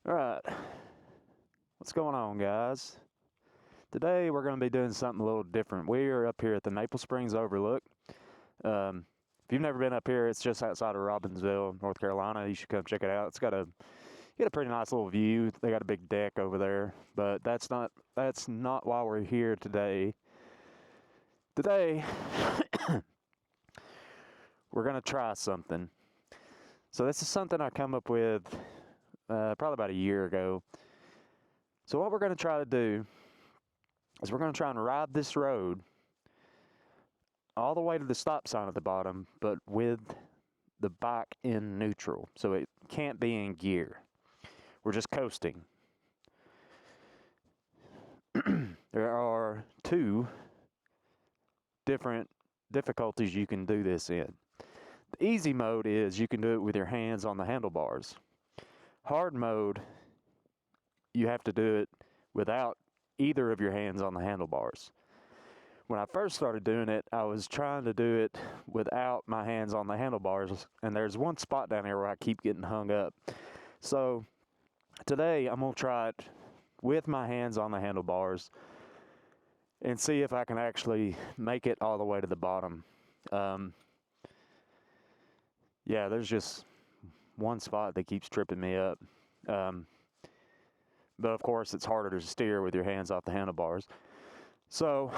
Alright, what's going on, guys? Today we're going to be doing something a little different. We are up here at the Springs Overlook. If you've never been up here, it's just outside of Robbinsville, North Carolina. You should come check it out. It's got a pretty nice little view. They got a big deck over there, but that's not why we're here today. Today we're going to try something. So this is something I come up with probably about a year ago. So what we're going to try to do is we're going to try and ride this road all the way to the stop sign at the bottom, but with the bike in neutral. So it can't be in gear. We're just coasting. There are two different difficulties you can do this in. The easy mode is you can do it with your hands on the handlebars. Hard mode, you have to do it without either of your hands on the handlebars. When I first started doing it, I was trying to do it without my hands on the handlebars, and there's one spot down here where I keep getting hung up. So today I'm going to try it with my hands on the handlebars and see if I can actually make it all the way to the bottom. Yeah, there's just one spot that keeps tripping me up. But of course, it's harder to steer with your hands off the handlebars. So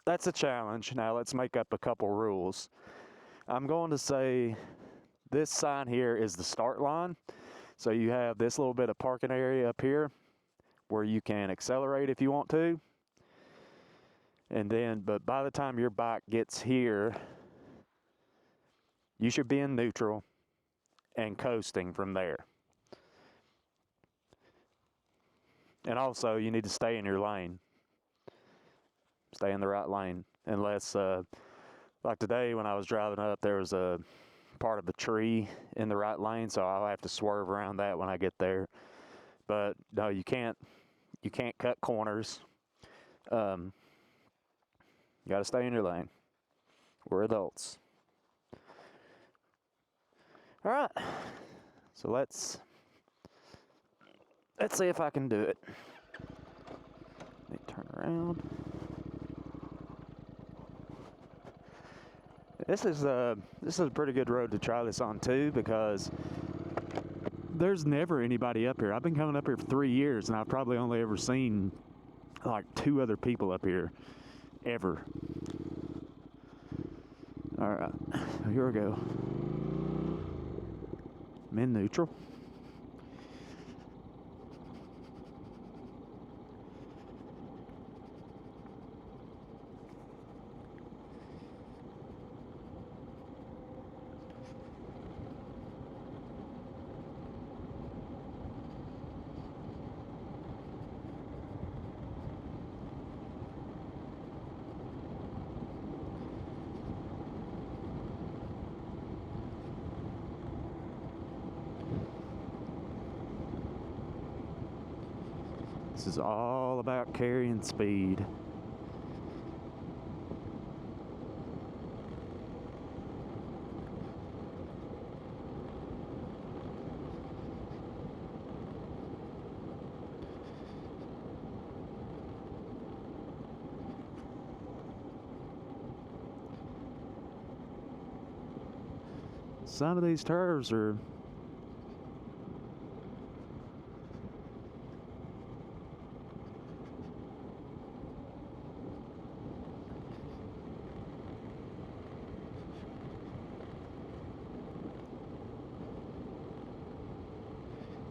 that's a challenge. Now let's make up a couple rules. I'm going to say this sign here is the start line. So you have this little bit of parking area up here where you can accelerate if you want to. And then, but by the time your bike gets here, you should be in neutral and coasting from there. And also, you need to stay in your lane. Stay in the right lane. Unless, like today when I was driving up, there was a part of a tree in the right lane, so I'll have to swerve around that when I get there. But no, you can't cut corners. You got to stay in your lane. We're adults. All right. So let's see if I can do it. Let me turn around. This is a pretty good road to try this on too, because there's never anybody up here. I've been coming up here for 3 years, and I've probably only ever seen like 2 other people up here ever. All right, here we go. I'm in neutral. This is all about carrying speed. Some of these curves are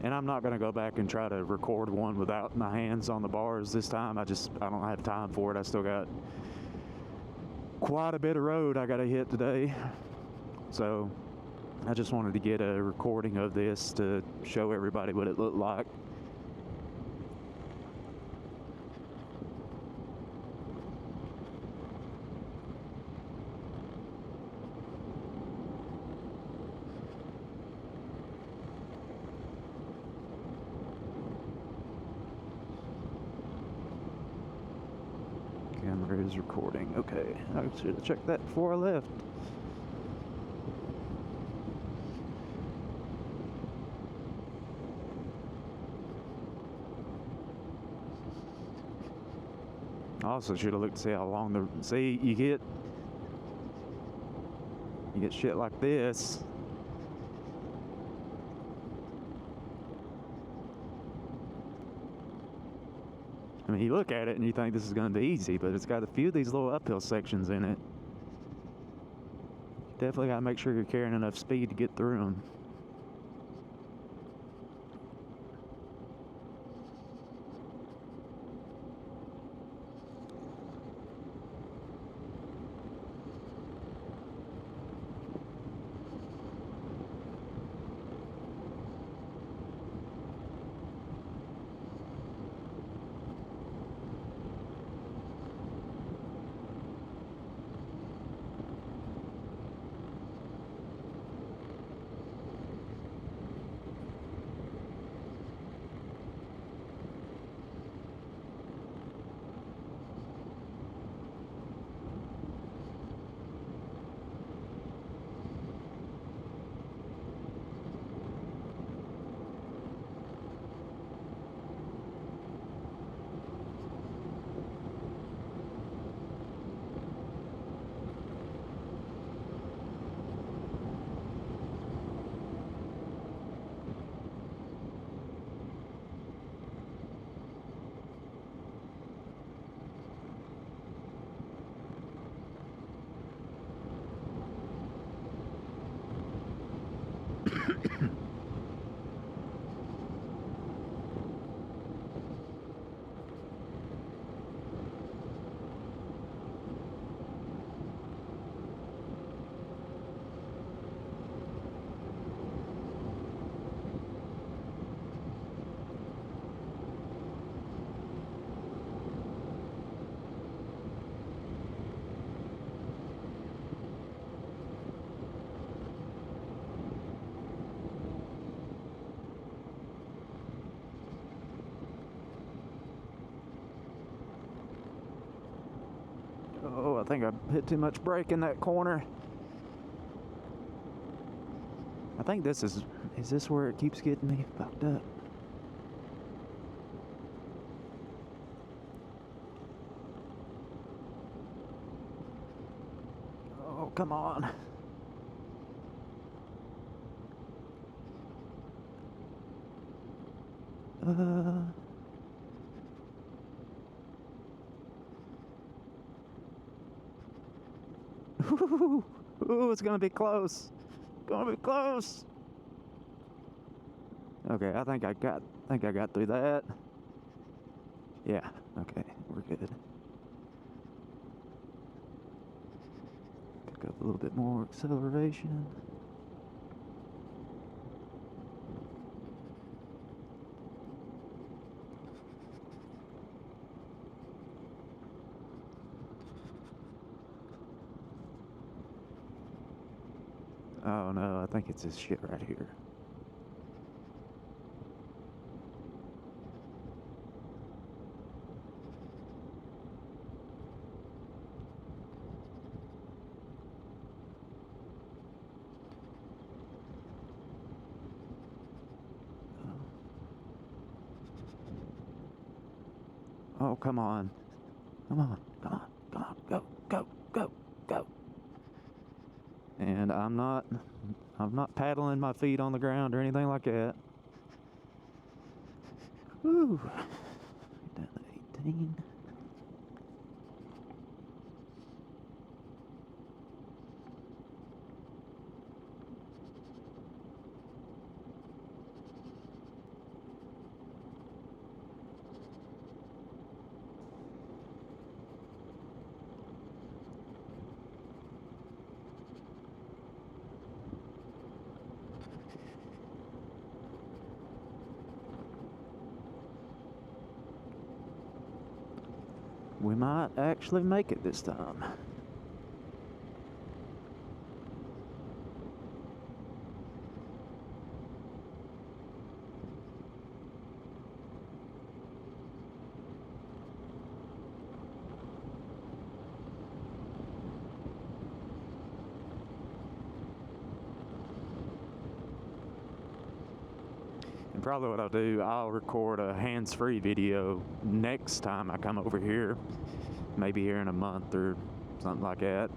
and I'm not going to go back and try to record one without my hands on the bars this time. I don't have time for it. I still got quite a bit of road I got to hit today. So I just wanted to get a recording of this to show everybody what it looked like. Camera is recording. Okay, I should have checked that before I left. I also should have looked to see how long the... See, you get shit like this. I mean, you look at it and you think this is going to be easy, but it's got a few of these little uphill sections in it. Definitely got to make sure you're carrying enough speed to get through them. Oh, I think I hit too much brake in that corner. I think this is this where it keeps getting me fucked up? Oh, come on. Ooh, it's gonna be close. Gonna be close. Okay, I think I got through that. Yeah, okay, we're good. Pick up a little bit more acceleration. Oh no, I think it's this shit right here. Oh, come on. Come on, come on, come on, go, go, go, go. And I'm not paddling my feet on the ground or anything like that. Woo. Down to 18. We might actually make it this time. And probably what I'll do, I'll record a hands-free video next time I come over here, maybe here in a month or something like that.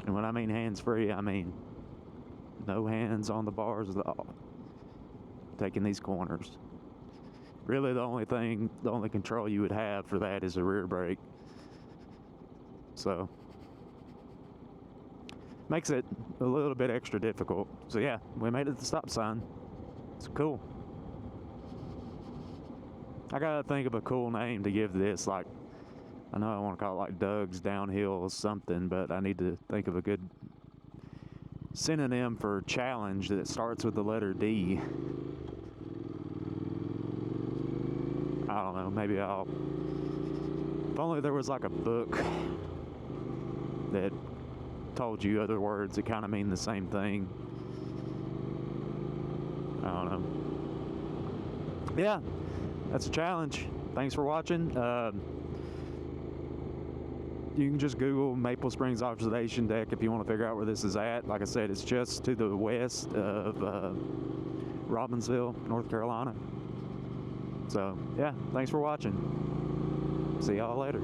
And when I mean hands-free, I mean no hands on the bars at all. Taking these corners. Really the only control you would have for that is a rear brake. So, makes it a little bit extra difficult. So yeah, we made it to the stop sign. It's cool. I gotta think of a cool name to give this, like, I know I want to call it like Doug's Downhill or something, but I need to think of a good synonym for challenge that starts with the letter D. I don't know, maybe I'll... If only there was like a book that told you other words that kind of mean the same thing. I don't know. Yeah, that's a challenge. Thanks for watching. You can just Google Maple Springs Observation Deck if you want to figure out where this is at. Like I said, it's just to the west of Robbinsville, North Carolina. So, yeah, thanks for watching. See y'all later.